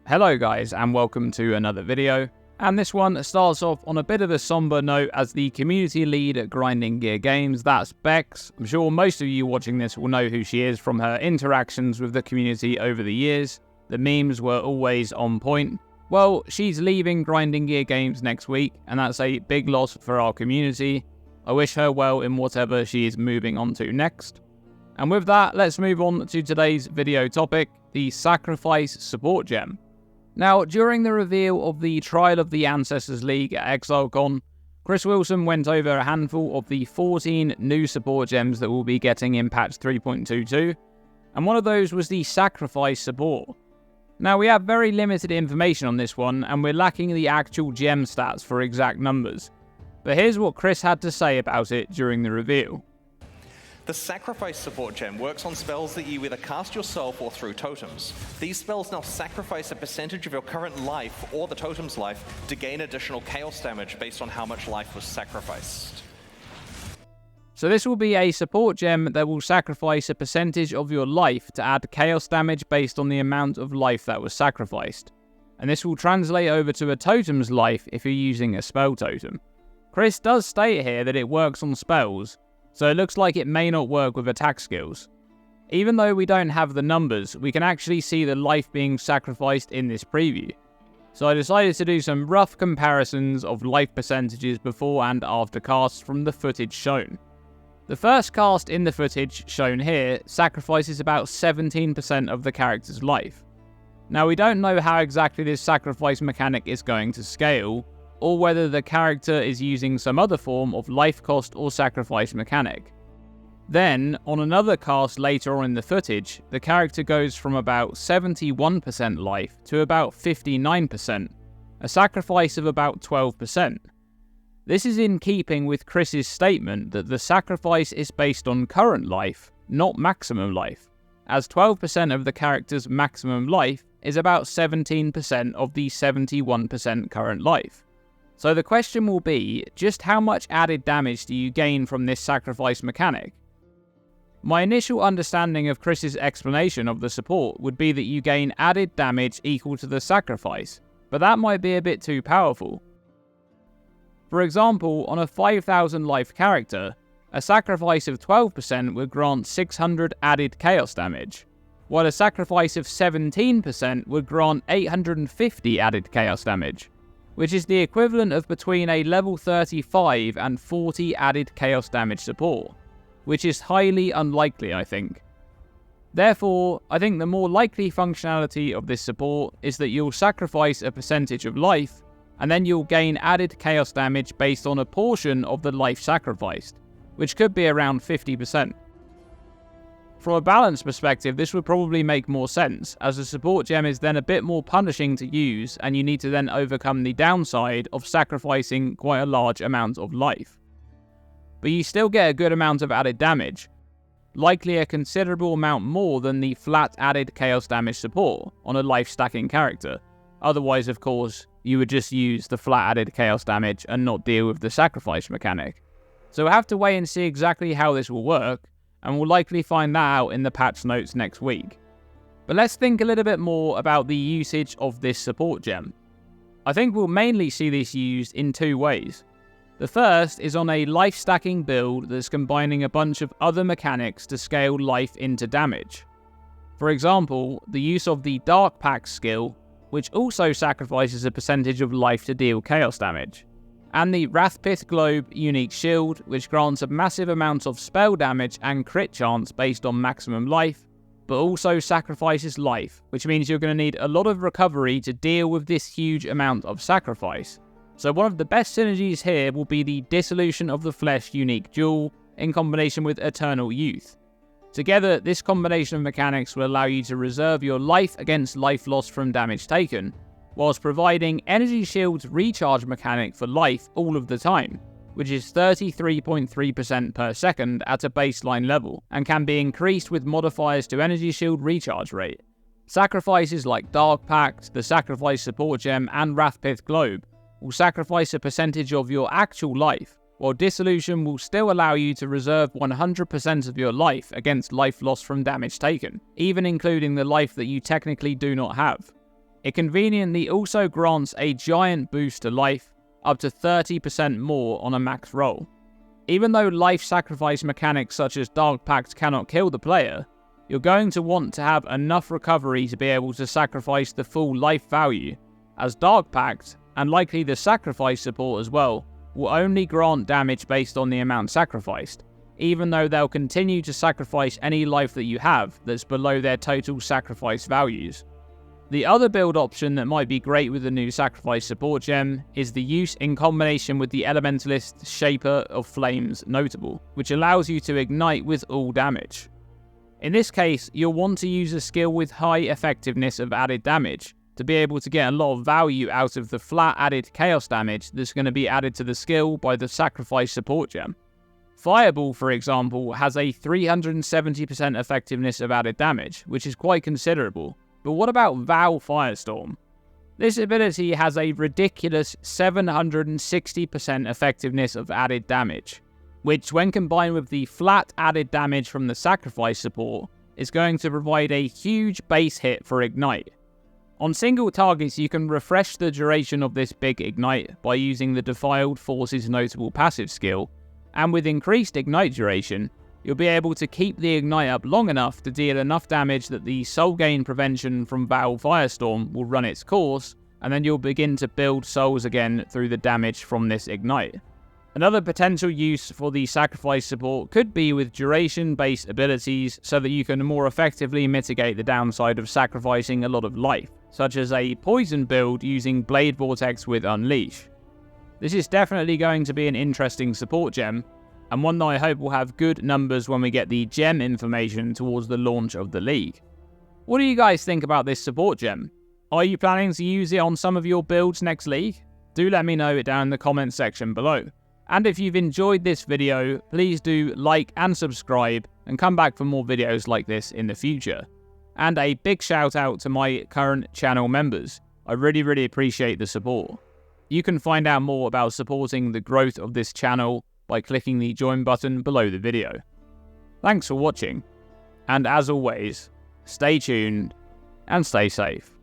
Hello guys, and welcome to another video. And this one starts off on a bit of a somber note as the community lead at Grinding Gear Games, that's Bex. I'm sure most of you watching this will know who she is from her interactions with the community over the years. The memes were always on point. Well, she's leaving Grinding Gear Games next week, and that's a big loss for our community. I wish her well in whatever she is moving on to next. And with that, let's move on to today's video topic, the Sacrifice Support Gem. Now, during the reveal of the Trial of the Ancestors League at ExileCon, Chris Wilson went over a handful of the 14 new support gems that we'll be getting in patch 3.22, and one of those was the Sacrifice support. Now, we have very limited information on this one, and we're lacking the actual gem stats for exact numbers. But here's what Chris had to say about it during the reveal. The Sacrifice support gem works on spells that you either cast yourself or through totems. These spells now sacrifice a percentage of your current life or the totem's life to gain additional chaos damage based on how much life was sacrificed. So this will be a support gem that will sacrifice a percentage of your life to add chaos damage based on the amount of life that was sacrificed. And this will translate over to a totem's life if you're using a spell totem. Chris does state here that it works on spells, so it looks like it may not work with attack skills. Even though we don't have the numbers, we can actually see the life being sacrificed in this preview. So I decided to do some rough comparisons of life percentages before and after casts from the footage shown. The first cast in the footage shown here sacrifices about 17% of the character's life. Now we don't know how exactly this sacrifice mechanic is going to scale, or whether the character is using some other form of life cost or sacrifice mechanic. Then, on another cast later on in the footage, the character goes from about 71% life to about 59%, a sacrifice of about 12%. This is in keeping with Chris's statement that the sacrifice is based on current life, not maximum life, as 12% of the character's maximum life is about 17% of the 71% current life. So the question will be, just how much added damage do you gain from this sacrifice mechanic? My initial understanding of Chris's explanation of the support would be that you gain added damage equal to the sacrifice, but that might be a bit too powerful. For example, on a 5000 life character, a sacrifice of 12% would grant 600 added chaos damage, while a sacrifice of 17% would grant 850 added chaos damage, which is the equivalent of between a level 35 and 40 added chaos damage support, which is highly unlikely, I think. Therefore, I think the more likely functionality of this support is that you'll sacrifice a percentage of life, and then you'll gain added chaos damage based on a portion of the life sacrificed, which could be around 50%. From a balance perspective, this would probably make more sense, as the support gem is then a bit more punishing to use, and you need to then overcome the downside of sacrificing quite a large amount of life. But you still get a good amount of added damage, likely a considerable amount more than the flat added chaos damage support on a life stacking character. Otherwise, of course, you would just use the flat added chaos damage and not deal with the sacrifice mechanic. So we'll have to wait and see exactly how this will work, and we'll likely find that out in the patch notes next week. But let's think a little bit more about the usage of this support gem. I think we'll mainly see this used in two ways. The first is on a life stacking build that's combining a bunch of other mechanics to scale life into damage. For example, the use of the Dark Pact skill, which also sacrifices a percentage of life to deal chaos damage, and the Wrathpith Globe unique shield, which grants a massive amount of spell damage and crit chance based on maximum life, but also sacrifices life, which means you're going to need a lot of recovery to deal with this huge amount of sacrifice. So one of the best synergies here will be the Dissolution of the Flesh unique jewel in combination with Eternal Youth. Together, this combination of mechanics will allow you to reserve your life against life loss from damage taken, whilst providing Energy Shield's recharge mechanic for life all of the time, which is 33.3% per second at a baseline level, and can be increased with modifiers to Energy Shield recharge rate. Sacrifices like Dark Pact, the Sacrifice Support Gem, and Wrathpith Globe will sacrifice a percentage of your actual life, while Dissolution will still allow you to reserve 100% of your life against life loss from damage taken, even including the life that you technically do not have. It conveniently also grants a giant boost to life, up to 30% more on a max roll. Even though life sacrifice mechanics such as Dark Pact cannot kill the player, you're going to want to have enough recovery to be able to sacrifice the full life value, as Dark Pact, and likely the sacrifice support as well, will only grant damage based on the amount sacrificed, even though they'll continue to sacrifice any life that you have that's below their total sacrifice values. The other build option that might be great with the new sacrifice support gem is the use in combination with the Elementalist Shaper of Flames notable, which allows you to ignite with all damage. In this case, you'll want to use a skill with high effectiveness of added damage to be able to get a lot of value out of the flat added chaos damage that's going to be added to the skill by the sacrifice support gem. Fireball, for example, has a 370% effectiveness of added damage, which is quite considerable. But what about Vow Firestorm? This ability has a ridiculous 760% effectiveness of added damage, which when combined with the flat added damage from the sacrifice support, is going to provide a huge base hit for Ignite. On single targets, you can refresh the duration of this big Ignite by using the Defiled Forces notable passive skill, and with increased Ignite duration, you'll be able to keep the Ignite up long enough to deal enough damage that the soul gain prevention from Vow Firestorm will run its course, and then you'll begin to build souls again through the damage from this Ignite. Another potential use for the sacrifice support could be with duration-based abilities so that you can more effectively mitigate the downside of sacrificing a lot of life, such as a poison build using Blade Vortex with Unleash. This is definitely going to be an interesting support gem, and one that I hope will have good numbers when we get the gem information towards the launch of the league. What do you guys think about this support gem? Are you planning to use it on some of your builds next league? Do let me know it down in the comments section below. And if you've enjoyed this video, please do like and subscribe and come back for more videos like this in the future. And a big shout out to my current channel members. I really appreciate the support. You can find out more about supporting the growth of this channel by clicking the join button below the video. Thanks for watching, and as always, stay tuned and stay safe.